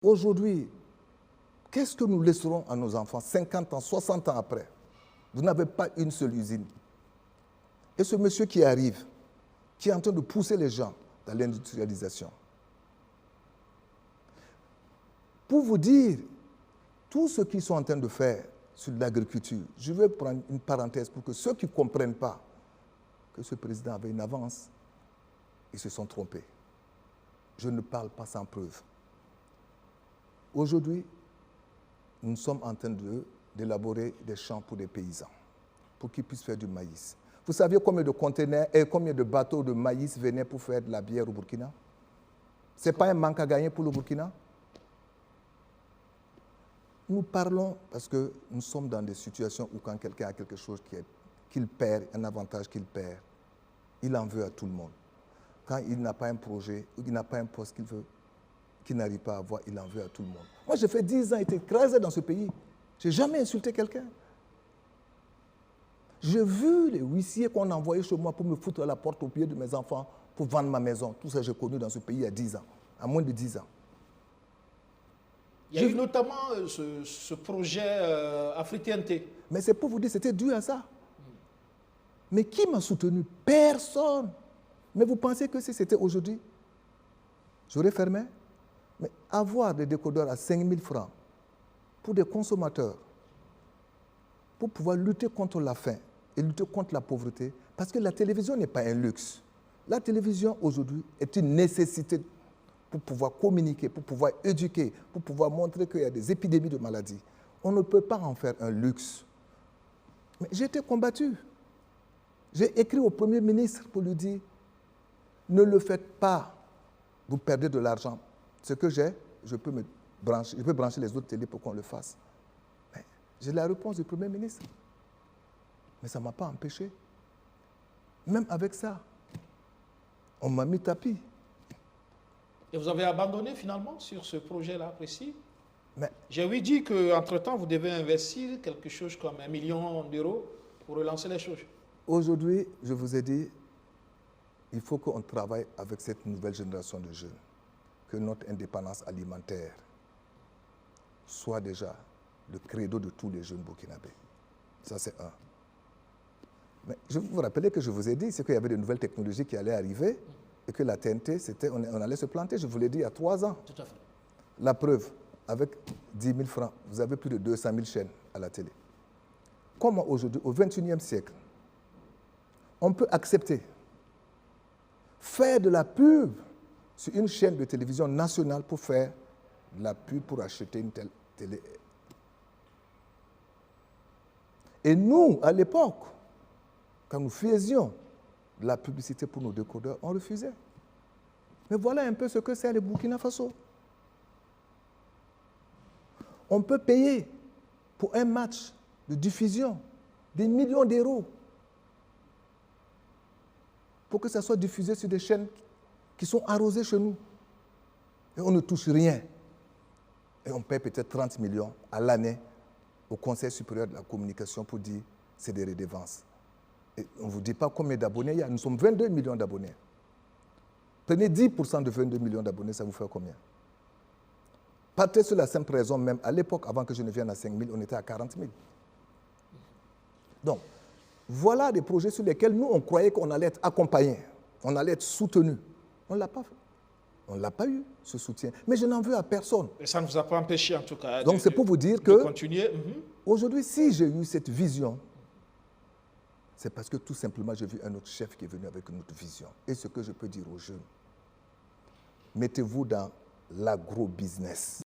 Aujourd'hui, qu'est-ce que nous laisserons à nos enfants 50 ans, 60 ans après? Vous n'avez pas une seule usine. Et ce monsieur qui arrive, qui est en train de pousser les gens dans l'industrialisation. Pour vous dire, tout ce qu'ils sont en train de faire sur l'agriculture, je vais prendre une parenthèse pour que ceux qui ne comprennent pas que ce président avait une avance, ils se sont trompés. Je ne parle pas sans preuve. Aujourd'hui, nous sommes en train d'élaborer des champs pour des paysans, pour qu'ils puissent faire du maïs. Vous savez combien de conteneurs et combien de bateaux de maïs venaient pour faire de la bière au Burkina? Ce n'est pas un manque à gagner pour le Burkina? Nous parlons parce que nous sommes dans des situations où quand quelqu'un a quelque chose qu'il perd, un avantage qu'il perd, il en veut à tout le monde. Quand il n'a pas un projet ou il n'a pas un poste qu'il veut, qu'il n'arrive pas à avoir, il en veut à tout le monde. Moi, j'ai fait 10 ans, j'ai été écrasé dans ce pays. Je n'ai jamais insulté quelqu'un. J'ai vu les huissiers qu'on envoyait chez moi pour me foutre à la porte au pied de mes enfants pour vendre ma maison. Tout ça, j'ai connu dans ce pays il y a 10 ans, à moins de 10 ans. Il y a eu notamment ce projet Afritienté. Mais c'est pour vous dire, c'était dû à ça. Mais qui m'a soutenu? Personne. Mais vous pensez que si c'était aujourd'hui, j'aurais fermé? Mais avoir des décodeurs à 5 000 francs pour des consommateurs, pour pouvoir lutter contre la faim et lutter contre la pauvreté, parce que la télévision n'est pas un luxe. La télévision aujourd'hui est une nécessité pour pouvoir communiquer, pour pouvoir éduquer, pour pouvoir montrer qu'il y a des épidémies de maladies. On ne peut pas en faire un luxe. Mais j'ai été combattu. J'ai écrit au Premier ministre pour lui dire, ne le faites pas, vous perdez de l'argent. Ce que j'ai, je peux brancher les autres télés pour qu'on le fasse. Mais j'ai la réponse du Premier ministre. Mais ça ne m'a pas empêché. Même avec ça, on m'a mis tapis. Et vous avez abandonné finalement sur ce projet-là précis? J'ai ouï dire qu'entre-temps, vous devez investir quelque chose comme 1 million d'euros pour relancer les choses. Aujourd'hui, je vous ai dit, il faut qu'on travaille avec cette nouvelle génération de jeunes, que notre indépendance alimentaire soit déjà le credo de tous les jeunes burkinabés. Ça, c'est un. Mais je vous rappelle que je vous ai dit, c'est qu'il y avait de nouvelles technologies qui allaient arriver et que la TNT, on allait se planter. Je vous l'ai dit il y a 3 ans. Tout à fait. La preuve, avec 10 000 francs, vous avez plus de 200 000 chaînes à la télé. Comment aujourd'hui, au XXIe siècle, on peut accepter faire de la pub sur une chaîne de télévision nationale pour faire de la pub pour acheter une telle télé? Et nous, à l'époque, quand nous faisions de la publicité pour nos décodeurs, on refusait. Mais voilà un peu ce que c'est le Burkina Faso. On peut payer pour un match de diffusion des millions d'euros pour que ça soit diffusé sur des chaînes qui sont arrosées chez nous. Et on ne touche rien. Et on paie peut-être 30 millions à l'année au Conseil supérieur de la communication pour dire que c'est des redevances. Et on ne vous dit pas combien d'abonnés il y a. Nous sommes 22 millions d'abonnés. Prenez 10% de 22 millions d'abonnés, ça vous fait combien? Partez sur la simple raison même, à l'époque, avant que je ne vienne à 5 000, on était à 40 000. Donc, voilà des projets sur lesquels nous, on croyait qu'on allait être accompagnés, on allait être soutenus. On ne l'a pas fait. On ne l'a pas eu, ce soutien. Mais je n'en veux à personne. Et ça ne vous a pas empêché, en tout cas, donc c'est pour vous dire que, continuer. Aujourd'hui, si j'ai eu cette vision, c'est parce que tout simplement, j'ai vu un autre chef qui est venu avec une autre vision. Et ce que je peux dire aux jeunes, mettez-vous dans l'agro-business.